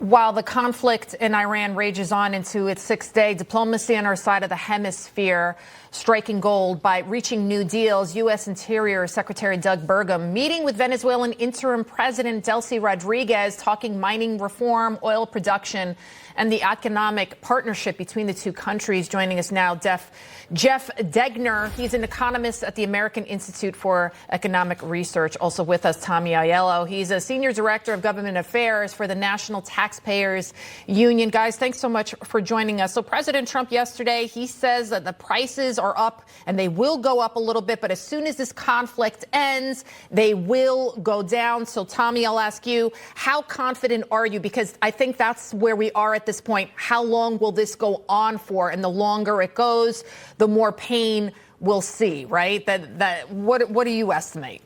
While the conflict in Iran rages on into its sixth day, diplomacy on our side of the hemisphere striking gold by reaching new deals. U.S. Interior Secretary Doug Burgum meeting with Venezuelan interim President Delcy Rodriguez, talking mining reform, oil production, and the economic partnership between the two countries. Joining us now, Jeff Degner. He's an economist at the American Institute for Economic Research. Also with us, Tommy Aiello. He's a senior director of government affairs for the National Taxpayers Union. Guys, thanks so much for joining us. So President Trump yesterday, he says that the prices are up and they will go up a little bit, but as soon as this conflict ends, they will go down. So Tommy, I'll ask you, how confident are you? Because I think that's where we are at this point. How long will this go on for? And the longer it goes, the more pain we'll see, right? What do you estimate?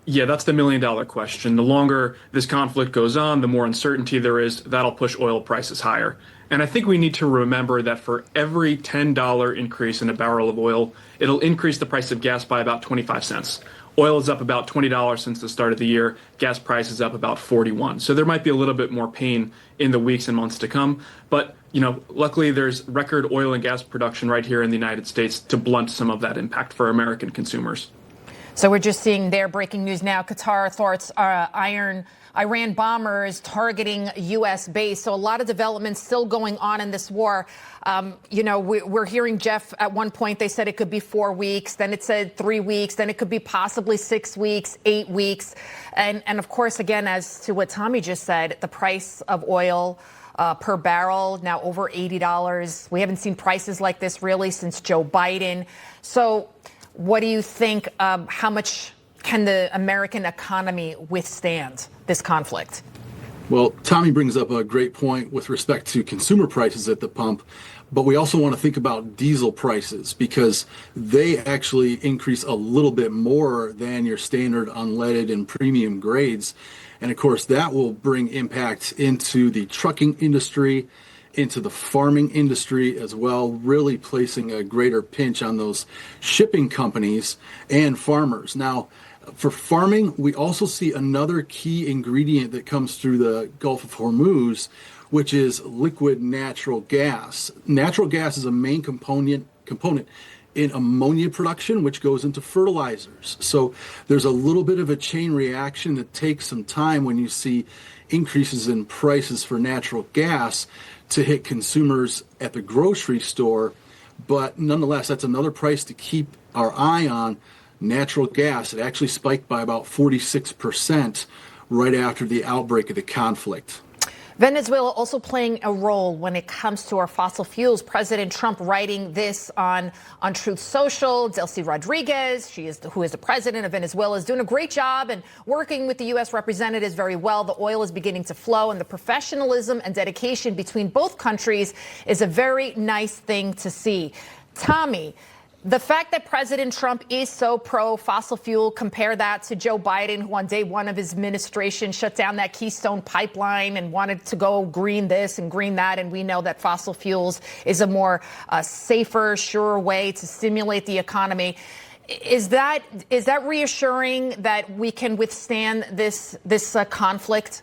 Yeah, that's the million-dollar question. The longer this conflict goes on, the more uncertainty there is. That'll push oil prices higher. And I think we need to remember that for every $10 increase in a barrel of oil, it'll increase the price of gas by about 25 cents. Oil is up about $20 since the start of the year. Gas price is up about 41. So there might be a little bit more pain in the weeks and months to come. But, luckily there's record oil and gas production right here in the United States to blunt some of that impact for American consumers. So we're just seeing their breaking news now. Qatar thwarts Iran bombers targeting U.S. base. So a lot of developments still going on in this war. We're hearing, Jeff, at one point they said it could be 4 weeks. Then it said 3 weeks. Then it could be possibly 6 weeks, 8 weeks. And of course, again, as to what Tommy just said, the price of oil per barrel now over $80. We haven't seen prices like this really since Joe Biden. So what do you think? How much can the American economy withstand this conflict? Well, Tommy brings up a great point with respect to consumer prices at the pump, but we also want to think about diesel prices because they actually increase a little bit more than your standard unleaded and premium grades. And of course, that will bring impact into the trucking industry, into the farming industry as well, really placing a greater pinch on those shipping companies and farmers. Now, for farming, we also see another key ingredient that comes through the Gulf of Hormuz, which is liquid natural gas. Natural gas is a main component in ammonia production, which goes into fertilizers. So there's a little bit of a chain reaction that takes some time when you see increases in prices for natural gas to hit consumers at the grocery store. But nonetheless, that's another price to keep our eye on. Natural gas, it actually spiked by about 46% right after the outbreak of the conflict. Venezuela also playing a role when it comes to our fossil fuels. President Trump writing this on Truth Social. Delcy Rodriguez, who is the president of Venezuela, is doing a great job and working with the U.S. representatives very well. The oil is beginning to flow, and the professionalism and dedication between both countries is a very nice thing to see. Tommy, the fact that President Trump is so pro-fossil fuel, compare that to Joe Biden, who on day one of his administration shut down that Keystone pipeline and wanted to go green this and green that. And we know that fossil fuels is a more safer, surer way to stimulate the economy. Is that reassuring that we can withstand this conflict?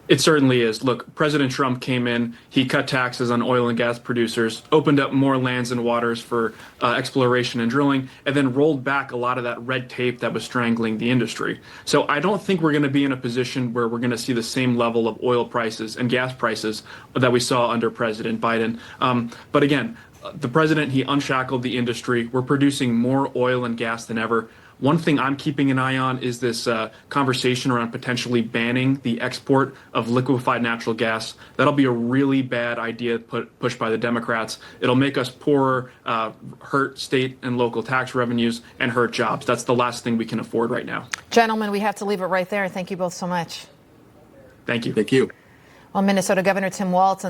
It certainly is. Look, President Trump came in, he cut taxes on oil and gas producers, opened up more lands and waters for exploration and drilling, and then rolled back a lot of that red tape that was strangling the industry. So I don't think we're going to be in a position where we're going to see the same level of oil prices and gas prices that we saw under President Biden. But again, the president, he unshackled the industry. We're producing more oil and gas than ever. One thing I'm keeping an eye on is this conversation around potentially banning the export of liquefied natural gas. That'll be a really bad idea pushed by the Democrats. It'll make us poorer, hurt state and local tax revenues, and hurt jobs. That's the last thing we can afford right now. Gentlemen, we have to leave it right there. Thank you both so much. Thank you. Thank you. Well, Minnesota Governor Tim Walz